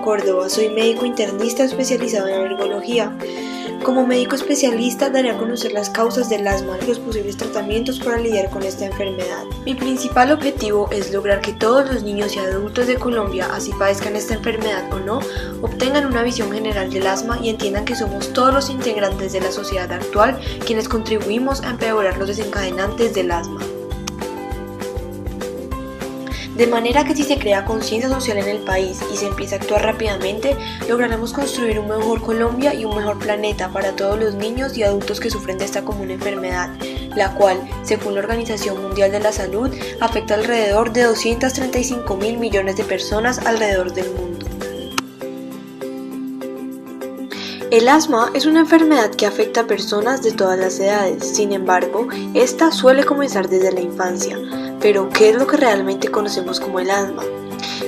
Córdoba, soy médico internista especializado en alergología. Como médico especialista daré a conocer las causas del asma y los posibles tratamientos para lidiar con esta enfermedad. Mi principal objetivo es lograr que todos los niños y adultos de Colombia, así padezcan esta enfermedad o no, obtengan una visión general del asma y entiendan que somos todos los integrantes de la sociedad actual quienes contribuimos a empeorar los desencadenantes del asma. De manera que si se crea conciencia social en el país y se empieza a actuar rápidamente, lograremos construir un mejor Colombia y un mejor planeta para todos los niños y adultos que sufren de esta común enfermedad, la cual, según la Organización Mundial de la Salud, afecta alrededor de 235.000 millones de personas alrededor del mundo. El asma es una enfermedad que afecta a personas de todas las edades, sin embargo, esta suele comenzar desde la infancia. Pero, ¿qué es lo que realmente conocemos como el asma?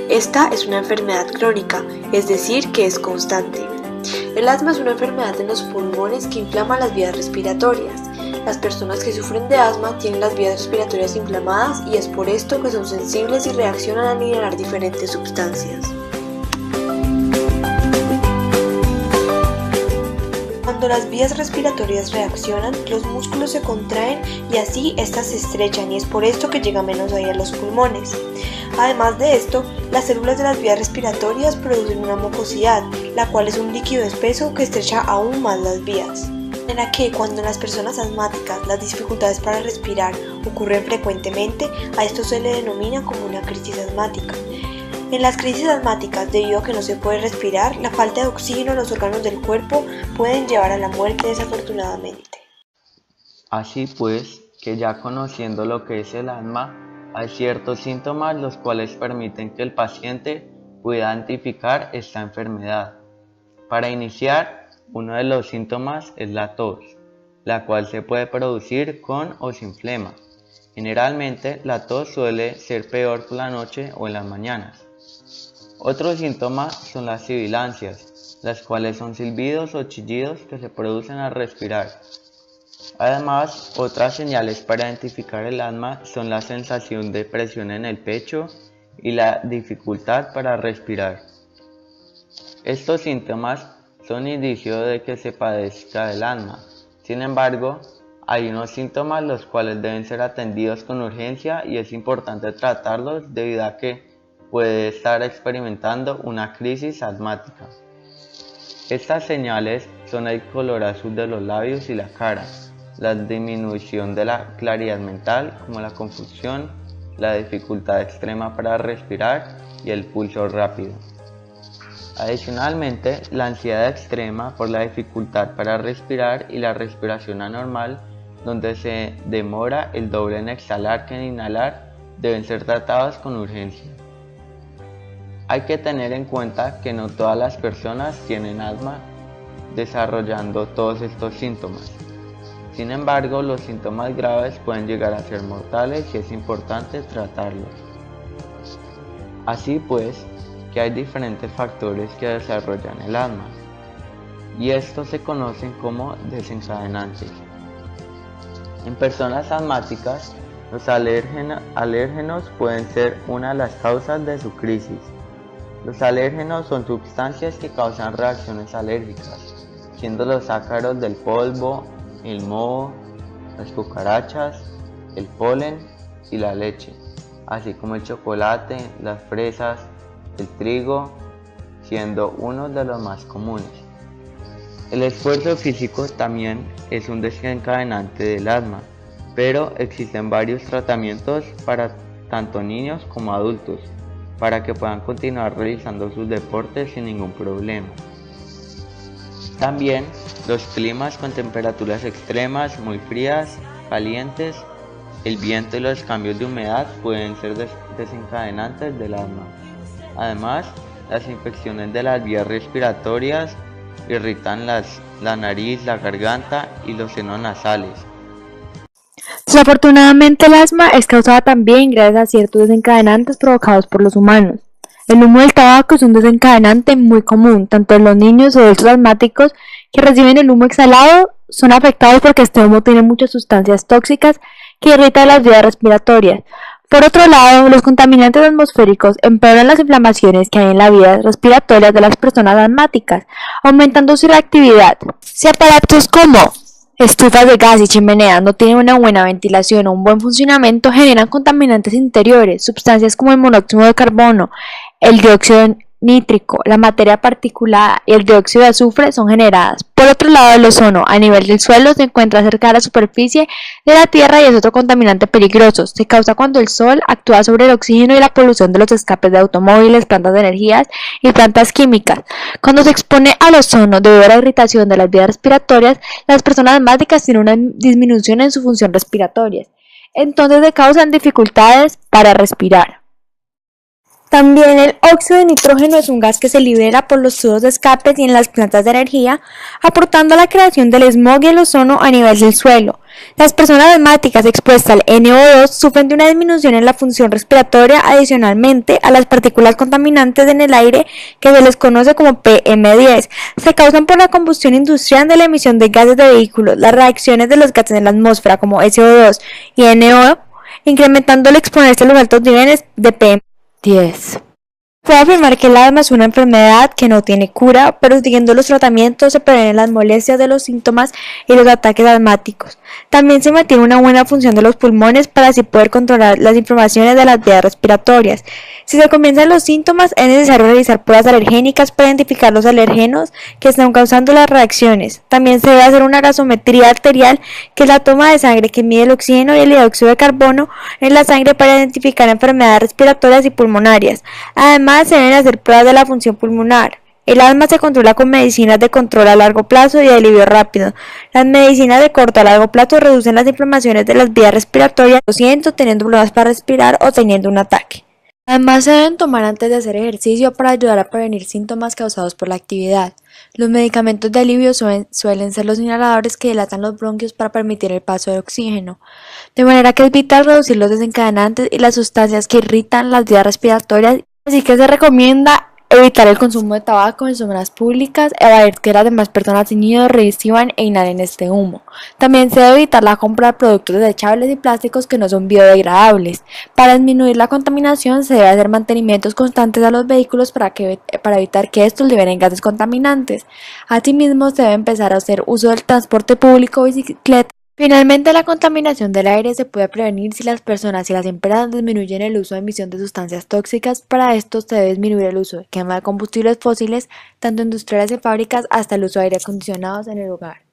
Esta es una enfermedad crónica, es decir, que es constante. El asma es una enfermedad en los pulmones que inflama las vías respiratorias. Las personas que sufren de asma tienen las vías respiratorias inflamadas y es por esto que son sensibles y reaccionan a inhalar diferentes sustancias. Cuando las vías respiratorias reaccionan, los músculos se contraen y así estas se estrechan y es por esto que llega menos aire a los pulmones. Además de esto, las células de las vías respiratorias producen una mucosidad, la cual es un líquido espeso que estrecha aún más las vías. De manera que cuando en las personas asmáticas las dificultades para respirar ocurren frecuentemente, a esto se le denomina como una crisis asmática. En las crisis asmáticas, debido a que no se puede respirar, la falta de oxígeno en los órganos del cuerpo pueden llevar a la muerte desafortunadamente. Así pues, que ya conociendo lo que es el asma, hay ciertos síntomas los cuales permiten que el paciente pueda identificar esta enfermedad. Para iniciar, uno de los síntomas es la tos, la cual se puede producir con o sin flema. Generalmente, la tos suele ser peor por la noche o en las mañanas. Otros síntomas son las sibilancias, las cuales son silbidos o chillidos que se producen al respirar. Además, otras señales para identificar el asma son la sensación de presión en el pecho y la dificultad para respirar. Estos síntomas son indicio de que se padezca del asma. Sin embargo, hay unos síntomas los cuales deben ser atendidos con urgencia y es importante tratarlos debido a que puede estar experimentando una crisis asmática. Estas señales son el color azul de los labios y la cara, la disminución de la claridad mental como la confusión, la dificultad extrema para respirar y el pulso rápido. Adicionalmente, la ansiedad extrema por la dificultad para respirar y la respiración anormal, donde se demora el doble en exhalar que en inhalar, deben ser tratados con urgencia. Hay que tener en cuenta que no todas las personas tienen asma desarrollando todos estos síntomas. Sin embargo, los síntomas graves pueden llegar a ser mortales y es importante tratarlos. Así pues, que hay diferentes factores que desarrollan el asma, y estos se conocen como desencadenantes. En personas asmáticas, los alérgenos pueden ser una de las causas de su crisis. Los alérgenos son sustancias que causan reacciones alérgicas, siendo los ácaros del polvo, el moho, las cucarachas, el polen y la leche, así como el chocolate, las fresas, el trigo, siendo uno de los más comunes. El esfuerzo físico también es un desencadenante del asma, pero existen varios tratamientos para tanto niños como adultos, para que puedan continuar realizando sus deportes sin ningún problema. También los climas con temperaturas extremas, muy frías, calientes, el viento y los cambios de humedad pueden ser desencadenantes del asma. Además, las infecciones de las vías respiratorias irritan la nariz, la garganta y los senos nasales. Desafortunadamente, el asma es causada también gracias a ciertos desencadenantes provocados por los humanos. El humo del tabaco es un desencadenante muy común, tanto en los niños o adultos asmáticos que reciben el humo exhalado son afectados porque este humo tiene muchas sustancias tóxicas que irritan las vías respiratorias. Por otro lado, los contaminantes atmosféricos empeoran las inflamaciones que hay en las vías respiratorias de las personas asmáticas, aumentando su reactividad. Si aparatos como estufas de gas y chimeneas no tienen una buena ventilación o un buen funcionamiento, generan contaminantes interiores, sustancias como el monóxido de carbono, el dióxido nítrico, la materia particulada y el dióxido de azufre son generadas. Por otro lado, el ozono a nivel del suelo se encuentra cerca de la superficie de la Tierra y es otro contaminante peligroso. Se causa cuando el sol actúa sobre el oxígeno y la polución de los escapes de automóviles, plantas de energías y plantas químicas. Cuando se expone al ozono debido a la irritación de las vías respiratorias, las personas asmáticas tienen una disminución en su función respiratoria. Entonces se causan dificultades para respirar. También el óxido de nitrógeno es un gas que se libera por los tubos de escape y en las plantas de energía, aportando a la creación del smog y el ozono a nivel del suelo. Las personas asmáticas expuestas al NO2 sufren de una disminución en la función respiratoria adicionalmente a las partículas contaminantes en el aire que se les conoce como PM10. Se causan por la combustión industrial de la emisión de gases de vehículos, las reacciones de los gases en la atmósfera como SO2 y NO, incrementando el exponerse a los altos niveles de PM10. Puedo afirmar que el asma es una enfermedad que no tiene cura, pero siguiendo los tratamientos se previenen las molestias de los síntomas y los ataques asmáticos. También se mantiene una buena función de los pulmones para así poder controlar las inflamaciones de las vías respiratorias. Si se comienzan los síntomas, es necesario realizar pruebas alergénicas para identificar los alergenos que están causando las reacciones. También se debe hacer una gasometría arterial, que es la toma de sangre que mide el oxígeno y el dióxido de carbono en la sangre para identificar enfermedades respiratorias y pulmonarias. Además, se deben hacer pruebas de la función pulmonar. El asma se controla con medicinas de control a largo plazo y de alivio rápido. Las medicinas de corto a largo plazo reducen las inflamaciones de las vías respiratorias, teniendo problemas para respirar o teniendo un ataque. Además, se deben tomar antes de hacer ejercicio para ayudar a prevenir síntomas causados por la actividad. Los medicamentos de alivio suelen ser los inhaladores que dilatan los bronquios para permitir el paso del oxígeno, de manera que es vital reducir los desencadenantes y las sustancias que irritan las vías respiratorias. Así que se recomienda evitar el consumo de tabaco en zonas públicas, evadir que las demás personas sin miedo reciban e inhalen este humo. También se debe evitar la compra de productos desechables y plásticos que no son biodegradables. Para disminuir la contaminación se debe hacer mantenimientos constantes a los vehículos para evitar que estos liberen gases contaminantes. Asimismo, se debe empezar a hacer uso del transporte público o bicicleta. Finalmente, la contaminación del aire se puede prevenir si las personas y las empresas disminuyen el uso de emisión de sustancias tóxicas. Para esto se debe disminuir el uso de quema de combustibles fósiles, tanto industriales y fábricas, hasta el uso de aire acondicionados en el hogar.